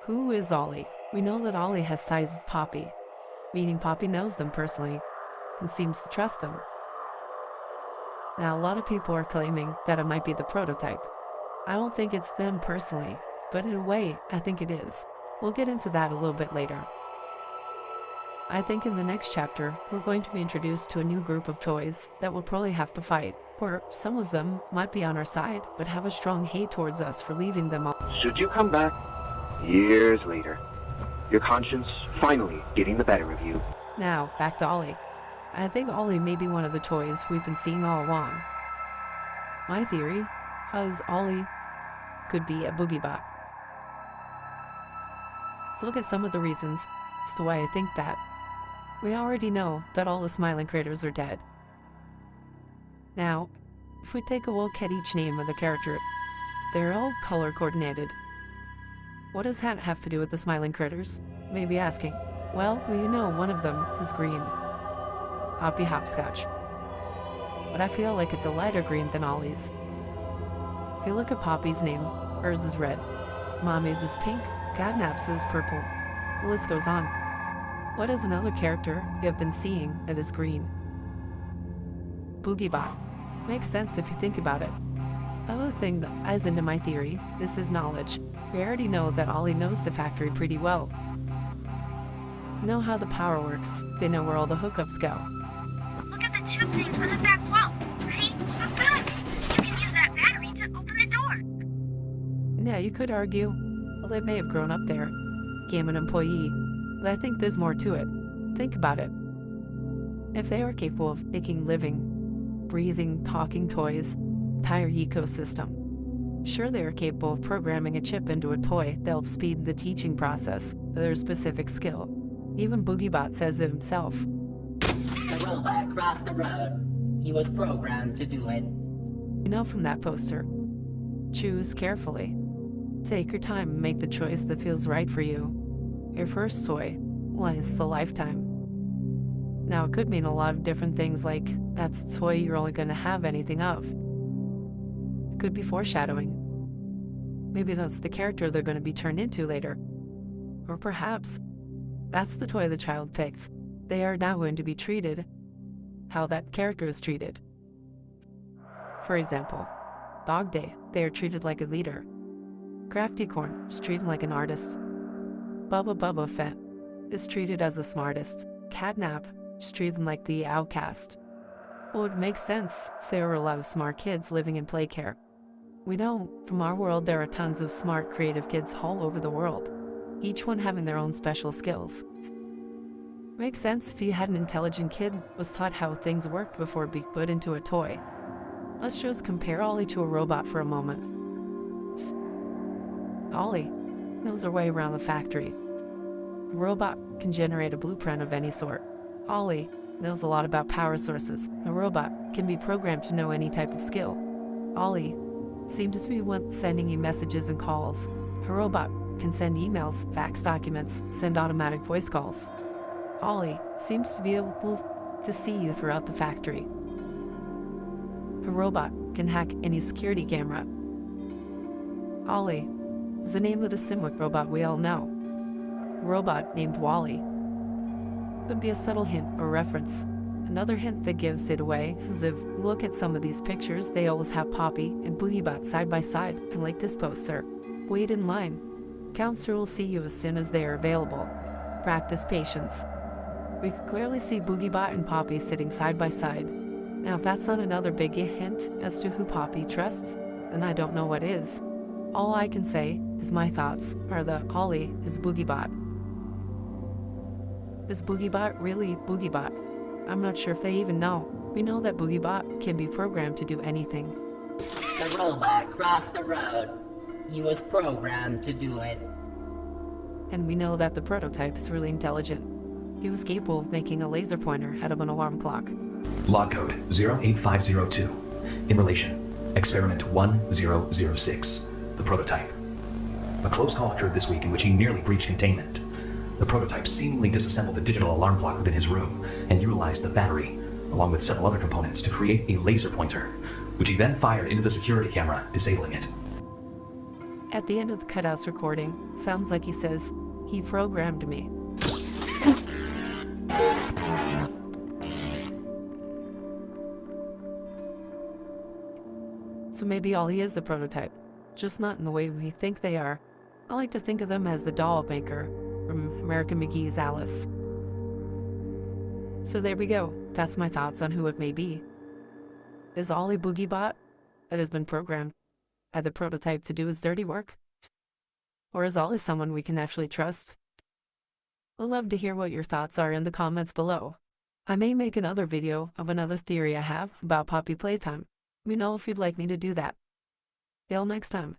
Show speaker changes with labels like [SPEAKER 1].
[SPEAKER 1] Who is Ollie? We know that Ollie has ties with Poppy, meaning Poppy knows them personally and seems to trust them. Now, a lot of people are claiming that it might be the prototype. I don't think it's them personally, but in a way, I think it is. We'll get into that a little bit later. I think in the next chapter, we're going to be introduced to a new group of toys that will probably have to fight, or some of them might be on our side, but have a strong hate towards us for leaving them all.
[SPEAKER 2] Should you come back years later, your conscience finally getting the better of you.
[SPEAKER 1] Now, back to Ollie. I think Ollie may be one of the toys we've been seeing all along. My theory is Ollie could be a boogie bot. Let's look at some of the reasons as to why I think that. We already know that all the smiling critters are dead. Now, if we take a look at each name of the character, they're all color coordinated. What does that have to do with the smiling critters? You may be asking. Well, you know one of them is green. Hoppy Hopscotch. But I feel like it's a lighter green than Ollie's. If you look at Poppy's name, hers is red. Mommy's is pink, Catnap's is purple. The list goes on. What is another character you have been seeing that is green? Boogie Bot. Makes sense if you think about it. Another thing that ties into my theory is his knowledge. We already know that Ollie knows the factory pretty well. Know how the power works. They know where all the hookups go.
[SPEAKER 3] Look at the tube thing on the back wall, right? Boom! You can use that battery to open the door.
[SPEAKER 1] Yeah, you could argue, well, they may have grown up there, became an employee, but I think there's more to it. Think about it. If they are capable of making living, breathing, talking toys, entire ecosystem, sure they are capable of programming a chip into a toy that will speed the teaching process with their specific skill. Even BoogieBot says it himself.
[SPEAKER 4] The robot crossed the road. He was programmed to do it.
[SPEAKER 1] You know from that poster. Choose carefully. Take your time and make the choice that feels right for you. Your first toy lies the lifetime. Now, it could mean a lot of different things, like that's the toy you're only going to have anything of. It could be foreshadowing. Maybe that's the character they're going to be turned into later. Or perhaps that's the toy the child picked. They are now going to be treated how that character is treated. For example, Dog Day, they are treated like a leader. Crafty Corn is treated like an artist. Bubba Fett is treated as the smartest. Catnap is treated like the outcast. Well, it makes sense if there were a lot of smart kids living in Playcare. We know from our world there are tons of smart, creative kids all over the world, each one having their own special skills. Makes sense if you had an intelligent kid was taught how things worked before being put into a toy. Let's just compare Ollie to a robot for a moment. Ollie knows her way around the factory. A robot can generate a blueprint of any sort. Ollie knows a lot about power sources. A robot can be programmed to know any type of skill. Ollie seems to be one sending you messages and calls. A robot can send emails, fax documents, send automatic voice calls. Ollie seems to be able to see you throughout the factory. A robot can hack any security camera. Ollie is the name of the Simwick robot we all know. A robot named Wally. Could be a subtle hint or reference. Another hint that gives it away is if you look at some of these pictures, they always have Poppy and BoogieBot side by side, and like this poster. Wait in line. Counselor will see you as soon as they are available. Practice patience. We can clearly see BoogieBot and Poppy sitting side by side. Now, if that's not another big hint as to who Poppy trusts, then I don't know what is. All I can say is my thoughts are that Ollie is BoogieBot. Is BoogieBot really BoogieBot? I'm not sure if they even know. We know that BoogieBot can be programmed to do anything.
[SPEAKER 4] The robot crossed the road. He was programmed to do it.
[SPEAKER 1] And we know that the prototype is really intelligent. He was capable of making a laser pointer out of an alarm clock.
[SPEAKER 5] Log code 08502. In relation, experiment 1006. The prototype. A close call occurred this week in which he nearly breached containment. The prototype seemingly disassembled the digital alarm clock within his room and utilized the battery, along with several other components, to create a laser pointer, which he then fired into the security camera, disabling it.
[SPEAKER 1] At the end of the cutouts recording, sounds like he says, "He programmed me." So maybe Ollie is the prototype, just not in the way we think they are. I like to think of them as the doll maker from American McGee's Alice. So there we go. That's my thoughts on who it may be. Is Ollie Boogiebot that has been programmed by the prototype to do his dirty work? Or is Ollie someone we can actually trust? I'd love to hear what your thoughts are in the comments below. I may make another video of another theory I have about Poppy Playtime. Let me know if you'd like me to do that. Till next time.